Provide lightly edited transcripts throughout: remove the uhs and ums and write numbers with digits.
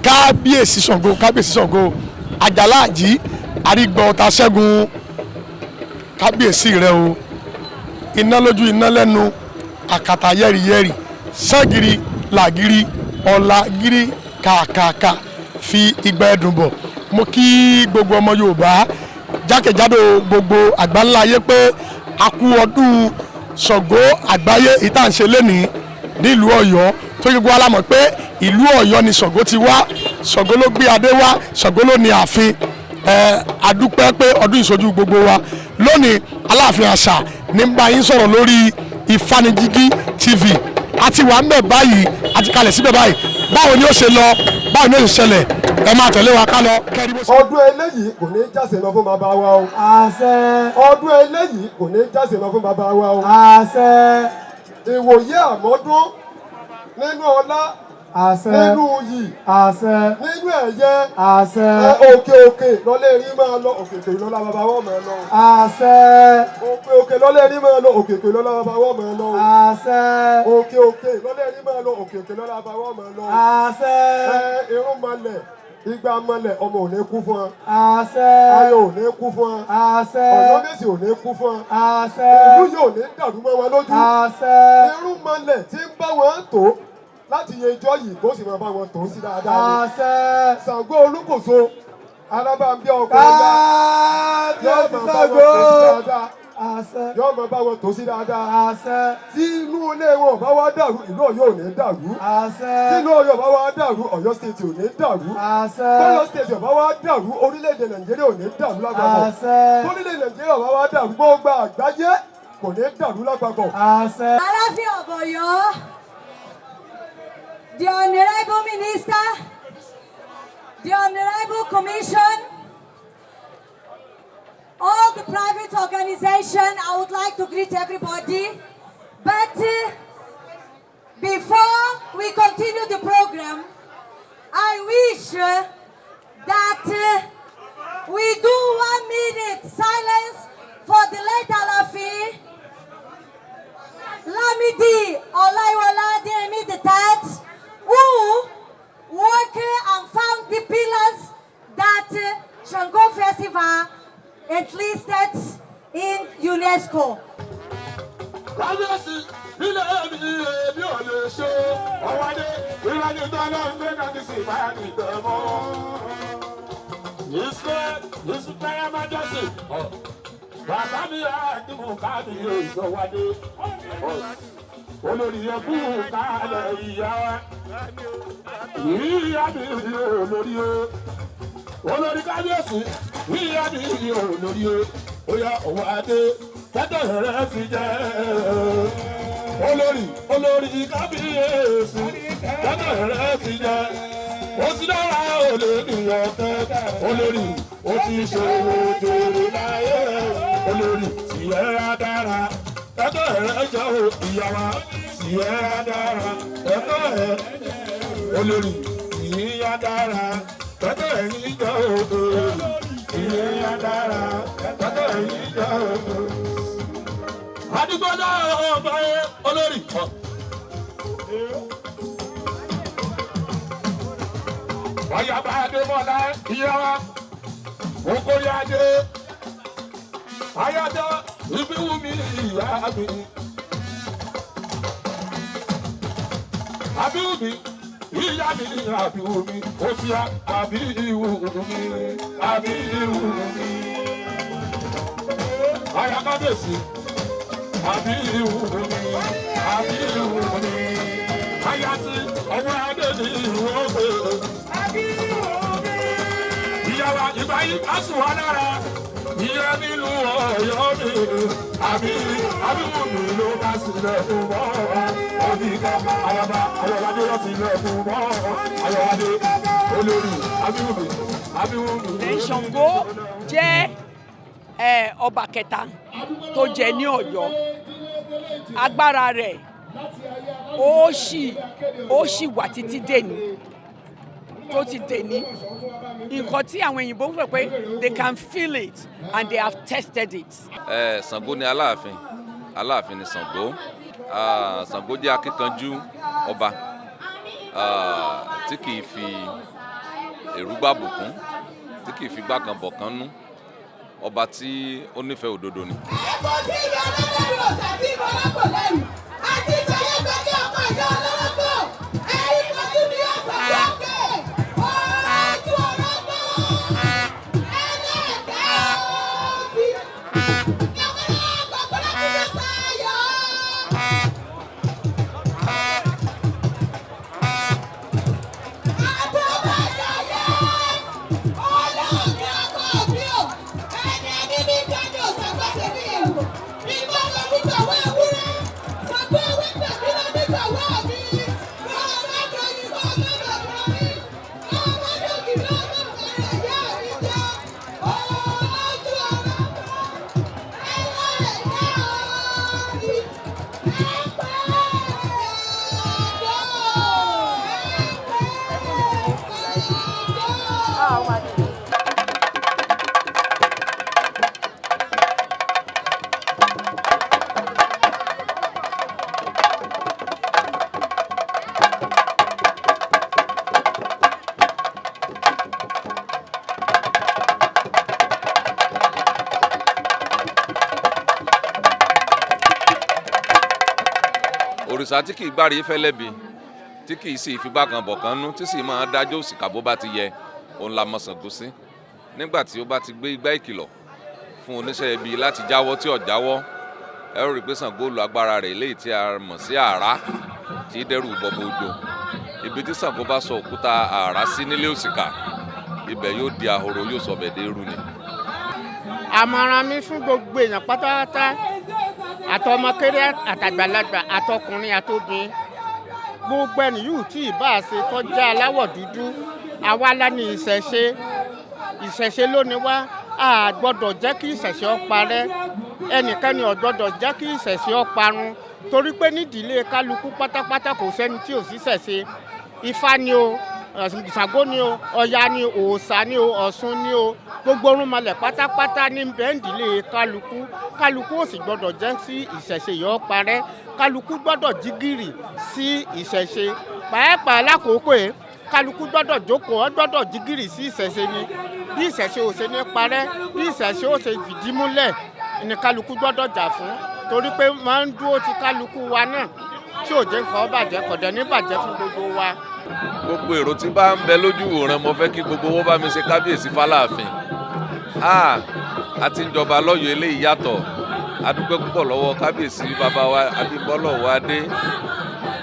kábíyèsí Ṣàngó Àjàlá Àjí àrígbọ̀ ọ̀tá ṣẹ́gun kábíyèsí rẹ o iná lójú iná lẹ́nu àkàtà yẹ́rìyẹ́rì ságiri làgiri ọ̀làgiri kàkàkà fi igba ẹ̀dùn bọ̀. Mo kí gbogbo ọmọ Yorùbá jákèjádò gbogbo àgbáńlá ayé pé a kú ọdún Ṣàngó àgbáyé ìtànṣe lẹ́nìí nílùú Ọ̀yọ́ tó gbogbo alámọ̀ pé ìlú Ọ̀yọ́ ni Ṣàngó ti wá, Ṣàngó ló gbé adé wá, Ṣàngó ló ní ààfin. Adúpẹ́ pé ọdún ìṣojú gbogbo wa lónìí. Aláàfin àṣà ní bá yín sọ̀rọ̀ lórí Ìfanijigi TV àti wà ń bẹ̀ báyìí àti kalẹ̀ síbẹ̀ báyìí. Báwo ni ó ṣe lọ, báwo ni ó ṣe ṣẹlẹ̀, ẹ máa tẹ̀lé wa ká lọ. Ọdún eléyìí kò ní jáse lọ fún bàbá wa o. Àṣẹ. Ọdún eléyìí kò ní jáse lọ fún bàbá wa o. Àṣẹ. Ìwòye àmọ́dún nínú ọlá. Àṣẹ. Nínú yìí. Àṣẹ. Nínú ẹ̀yẹ. Àṣẹ. Òkè lọ́lẹ́ rí máa lọ, òkè lọ́lá bàbá wọ́n máa lọ. Àṣẹ. Òkè lọ́lẹ́ rí máa lọ, òkè lọ́lá bàbá wọ́n máa lọ. Àṣẹ. Òkè lọ́lẹ́ rí máa lọ, òkè lọ́lá bàbá wọ́n máa lọ. Àṣẹ. Irun malẹ̀, igba malẹ̀, ọmọ ò ní kú fún ọ. Àṣẹ. Ayọ̀ ò ní kú fún ọ. Àṣẹ. Ọ̀yọ́ Mèsì ò ní kú fún ọ. Àṣẹ. Ìlú yóò ní dàrú mọ́ wọn lójú. Àṣẹ. Irun malẹ̀ tí ń bá wọn tó láti yẹ ijọ́ yìí bó sì máa bá wọn tó sí dáadáa ni. Àṣẹ. Ṣàngó Olúkòso alábàámbí ọkọ̀ ọ̀gá yóò máa bá wọn tó sí dáadáa. Àṣẹ. Yóò máa bá wọn tó sí dáadáa. Àṣẹ. Tí inú ilé wọn bá wá dàrú, ìlú Ọ̀yọ́ ò ní dàrú. Àṣẹ. Tí inú Ọ̀yọ́ bá wá dàrú, Ọ̀yọ́ State ò ní dàrú. Àṣẹ. Ọ̀yọ́ State ò bá wá dàrú, orílẹ̀-èdè Nàìjíríà ò ní dàrú lápapọ̀. Àṣẹ. Orílẹ̀-èdè Nàìjíríà ò bá wá dàrú, gbogbo àgbáyé kò ní dàrú lápapọ̀. Àṣẹ. Alaafin of Oyo, the Honorable Minister, the Honorable Commission, all the private organization, I would like to greet everybody. But before we continue the program, I wish that we do 1 minute silence for the late Alaafin Lamidi Olaiwolade Emi III, who worked and found the pillars that Sango Festival enlisted in UNESCO. Bàbá mi àti mú káàdì yóò ìṣọwádé. Olórí ẹkú kálẹ̀ ìyá wa. Ìyá mi olórí o. Olórí kábíyèsí. Ìyá mi olórí o. Ó yá òun adé. Tẹ́tẹ̀ rẹ̀ fi jẹ́. Olórí kábíyèsí. Tẹ́tẹ̀ rẹ̀ fi jẹ́. Ó sì dára olè nìyẹn tẹ́. Olórí ó ti ṣòwò jòrò láyé. Olórí tí ẹ á dára, ẹ̀tọ́ ẹ̀ jẹ́ ìyá wa. Tí ẹ á dára, ẹ̀tọ́ ẹ̀. Olórí tí á dára, ẹ̀tọ́ ẹ̀ yìí jẹ́ olórí. Tí ẹ á dára, ẹ̀tọ́ ẹ̀ yìí jẹ́ olórí. Àdúgbò náà ọba ẹ olórí. Ọ̀yà bá Adébọ̀lá ìyá wa, Okòrí Adé. Ayada ibi wumi ìyá mi. Àbí wumi ìyá mi àbí wumi. Òfìà àbí wumi àbí wumi. Ayakabesi àbí wumi àbí wumi. Ayasi ọwọ́ adé ni ìwọ́n pè. Àbí wumi. Ìyàwó ìbáyé kásùn wà lára. Ìyá nílùú Ọ̀yọ́ mi, àbí wùmí ló bá sílẹ̀ fún mọ́. Ọ̀dìkà Ayọ̀wádé ló sílẹ̀ fún mọ́. Ayọ̀wádé olórí àbí wùmí. Ṣàngó jẹ́ ọba kẹta tó jẹ ní Ọ̀yọ́. Agbára rẹ̀ ó ṣì wà títí dèní. Tó ti dèní. Nǹkan tí àwọn òyìnbó ń fẹ́ pé they can feel it and they have tested it. Ṣàngó ni Aláàfin ni Ṣàngó. Ṣàngó jẹ́ akíkanjú ọba. tí kì í fi èrú gbà bùkún tí kì í fi gbà kan bọ̀ kan nú ọba tí ó nífẹ̀ẹ́ òdodo ni. ẹ̀kọ́ tí ìyá ọlọ́dún ọ̀sẹ̀ tí ìfọlápọ̀ lẹ́nu àti ìṣẹ̀yẹ gbẹ́gẹ́ ọkọ̀ ìyá ọlọ́pọ̀ ẹ̀yìn kan tí mi yóò sọ pé ọ̀rọ̀ ojú ọ̀rọ̀ náà ẹlẹ́ẹ̀kẹ́ òbí ẹ̀wọ̀n ọ̀pọ̀lọpọ̀ ti dé sáyọ̀. òrìṣà tí kì í gbárí fẹ́lẹ́bi tí kì í sì figbá kan bọ̀ kan nú tí sì máa dájọ́ òṣìkà bó bá ti yẹ òun la mọ̀ Ṣàngó sí nígbà tí ó bá ti gbé igbá ìkìlọ̀ fún oníṣẹ́ ibi láti jáwọ́ tí ò jáwọ́ ẹ ó rí i pé Ṣàngó lu agbára rẹ̀ léyìí tí a mọ̀ sí àrá tí í dẹ́rù bọ̀bọ̀ òjò ibi tí Ṣàngó bá sọ òkúta àrá sí nílé òṣìkà ibẹ̀ yóò di ahoro yóò sọ bẹ̀ dé irú ni. àmọ̀ràn mi fún gbogbo èèyàn pátápátá àtọmọkéré àtàgbàlagbà àtọkùnrin àtobìnrin gbogbo ẹni yìí tí ì bá ṣe kọjá aláwọ̀ dúdú àwa la ní ìṣẹ̀ṣe lónìí wá a gbọ́dọ̀ jẹ́ kí ìṣẹ̀ṣe ó parẹ́ ẹnikẹ́ni ò gbọ́dọ̀ jẹ́ kí ìṣẹ̀ṣe ó parun torí pé nídìílé kálukú pátápátá kò sẹ́ni tí ò sí ìṣẹ̀ṣe Ifá ni o Ṣàngó ni o Ọya ni o Òòṣà ni o Ọ̀ṣun ni o gbogbo orúnmọlẹ̀ pátápátá ní bẹ́ńdìlé kálukú ò sì gbọ́dọ̀ jẹ́ sí ìṣẹ̀ṣe yìí ó parẹ́ kálukú gbọ́dọ̀ jí gìrì sí ìṣẹ̀ṣe pàápàá lákòókò yìí kálukú gbọ́dọ̀ jókòó ó gbọ́dọ̀ jí gìrì sí ìṣẹ̀ṣe ni bí ìṣẹ̀ṣe ò ṣe ní parẹ́ bí ìṣẹ̀ṣe ò ṣe fìdí múlẹ̀ ni kálukú gbọ́dọ̀ jà fún torí pé máa ń dúró ti kálukú wa náà tí ò jẹ́ nǹkan bàjẹ́ kò dẹ̀ ní bàjẹ́ fún gbogbo wa. gbogbo èrò tí bá ń bẹ lójú wòran mo fẹ́ kí gbogbo wọn bá mi ṣe kábíyèsí f'Aláàfin àti ìjọba lọ́yọ̀ọ́ eléyìí yàtọ̀ a dúpẹ́ púpọ̀ lọ́wọ́ kábíyèsí bàbá wa Abímbọ́lá Ọwọ́adé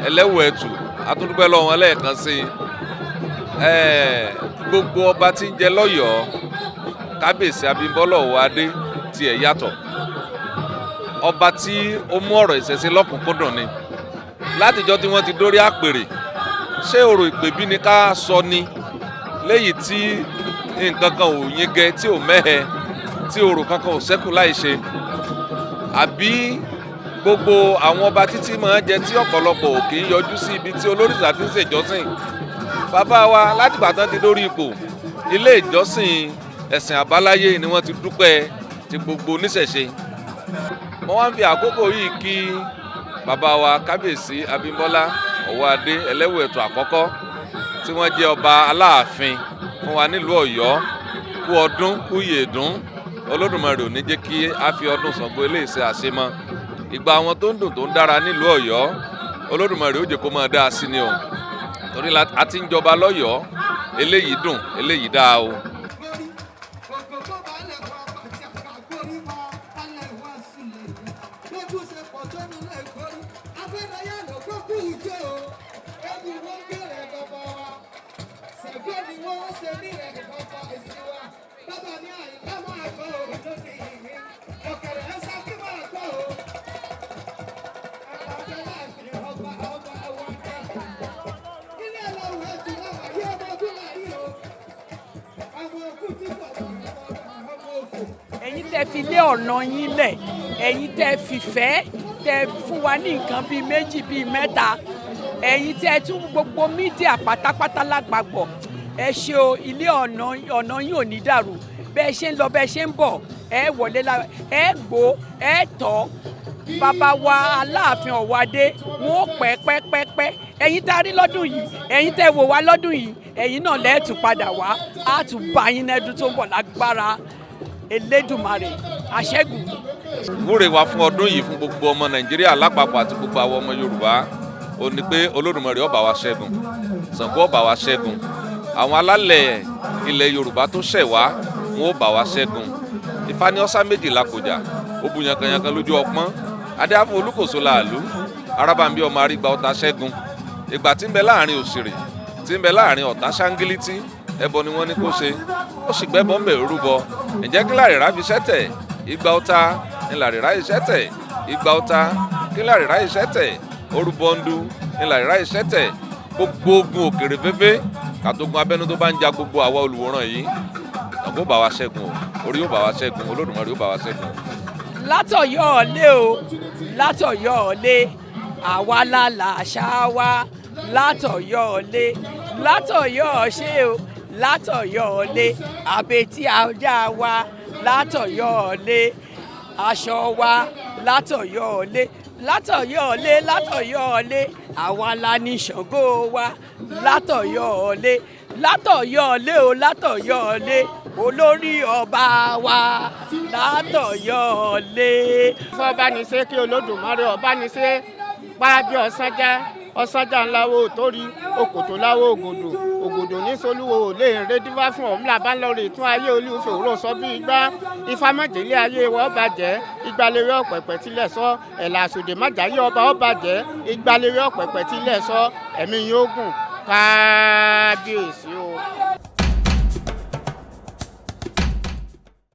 ẹlẹ́wọ̀ ẹ̀tù a tún dúpẹ́ lọ́wọ́ wọn lẹ́ẹ̀kan sí gbogbo ọba tí ń jẹ lọ́yọ̀ọ́ kábíyèsí Abímbọ́lá Ọwọ́adé tiẹ̀ yàtọ̀ ọba tí ó mú ọ̀rọ̀ ìṣẹ̀ṣe lọ́kùnkúndùn ni látijọ́ tí wọ́n ti dórí àpèrè ṣé orò ìpèbí ni ká sọ ni léyìí tí nǹkan kan ò yingẹ tí ò mẹ́hẹ tí orò kankan ò ṣẹ́kù láì ṣe àbí gbogbo àwọn ọba títí máa ń jẹ tí ọ̀pọ̀lọpọ̀ ò kì í yọjú sí ibi tí olórìṣà ti ń ṣèjọ́sìn bàbá wa láti bàtán ti dórí ipò ilé ìjọsìn ẹ̀sìn àbáláyé ni wọ́n ti dúpẹ́ ti gbogbo oníṣẹ̀ṣe mo wá ń fi àkókò yìí kí bàbá wa kábíyèsí Abímbọ́lá Ọwọ́adé ẹlẹ́wọ̀ ẹ̀tù àkọ́kọ́ tí wọ́n jẹ́ ọba Aláàfin fún wa nílùú Ọ̀yọ́ kú ọdún kú yèdún Olódùmarè ò ní jẹ́ kí a fi ọdún Ṣàngó eléyìí ṣe àṣemọ́ ìgbà àwọn tó ń dùn tó ń dára nílùú Ọ̀yọ́ Olódùmarè ó jẹ́ kó máa dáa sí ni o torí a ti ń jọba lọ́yọ̀ọ́ eléyìí dùn eléyìí dáa o. ẹ̀yin tẹ́ fi lé ọ̀nà yín lẹ̀ ẹ̀yin tẹ́ fìfẹ́ tẹ́ fún wa ní nǹkan bíi méjì bíi mẹ́ta ẹ̀yin tẹ́ tún gbogbo mídíà pátápátá lágbàgbọ́ ẹ ṣe o ilé ọ̀nà yín ò ní dàrú bẹ́ẹ̀ ṣe ń lọ bẹ́ẹ̀ ṣe ń bọ̀ ẹ wọlé ẹ gbó ẹ tọ́ bàbá wa Alaafin of Oyo wọn ó pẹ́ ẹ̀yin tá a rí lọ́dún yìí ẹ̀yin tẹ́ wò wá lọ́dún yìí ẹ̀yin náà lẹ́ẹ̀tù padà wá á tún bá yín lẹ́dún tó ń bọ̀ lágbára Elédùmarè àṣẹ́gun. ìwúre wa fún ọdún yìí fún gbogbo ọmọ Nàìjíríà lápapọ̀ àti gbogbo àwọn ọmọ Yorùbá ó ní pé Olódùmarè ó bá wa ṣẹ́gun, Ṣàngó ó bá wa ṣẹ́gun, àwọn alálẹ̀ ilẹ̀ Yorùbá tó ṣẹ̀ wá wọn ó bá wa ṣẹ́gun. Ifá ní ọ̀sá méjìlá kọjá ó bu yankanyankan lójú ọpọ́n adéáfò Olúkòso làálú arábàmbí ọmọ arígbà ọ̀tá ṣẹ́gun. Ìgbà tí ń bẹ láàrin òṣèré tí ń bẹ láàrin ọ̀tá ṣáńgílítì ẹbọ ni wọ́n ní kó ṣe ó sì gbẹ́bọ̀ ń bẹ̀ rúbọ. ǹjẹ́ kí làrírá fi ṣẹ́tẹ̀ igba ọ̀tá ni làrírá ìṣẹ́tẹ̀ igba ọ̀tá kí làrírá ìṣẹ́tẹ̀ orúbọ̀ndù ni làrírá ìṣẹ́tẹ̀. gbogbo ogun òkèrè féfé àtogun abẹ́nú tó bá ń ja gbogbo àwa olùwòran yìí Ṣàngó bá wa ṣẹ́gun orí yóò bá wa ṣẹ́gun Olódùmarè yóò bá wa ṣẹ́gun. látọ̀yọ́ ọ̀lẹ́ o látọ̀yọ́ ọ̀lẹ́ àwa la làṣà wa látọ̀yọ́ ọ̀lẹ́ látọ̀yọ́ ọ̀ṣẹ́ o látọ̀yọ́ ọ̀lẹ́ àbètí ajá wa látọ̀yọ́ ọ̀lẹ́ aṣọ wa látọ̀yọ́ ọ̀lẹ́ látọ̀yọ́ ọ̀lẹ́ látọ̀yọ́ ọ̀lẹ́ àwa la ní Ṣàngó wa látọ̀yọ́ ọ̀lẹ́ látọ̀yọ́ ọ̀lẹ́ o látọ̀yọ́ ọ̀lẹ́ olórí ọba wa látọ̀yọ́ ọ̀lẹ́. fọba ní ṣe kí Olódùmarè ọba ní ṣe pábí ọ̀sánjà ńláwó torí òkòtò láwó ògòdò ní solúwo lè rè dífá fún ọ̀mùlà bá lọ rè tún ayé olúfòrò sọ bí igbá ifá mọ̀jẹ̀lé ayé wọ́n bàjẹ́ ìgbàlérè ọ̀pẹ̀pẹ̀ tilẹ̀ sọ ẹ̀là àsòdè májàyé ọba ó bàjẹ́ ìgbàlérè ọ̀pẹ̀pẹ̀ tilẹ̀ sọ ẹ̀mí yóò gùn kábíyèsí o.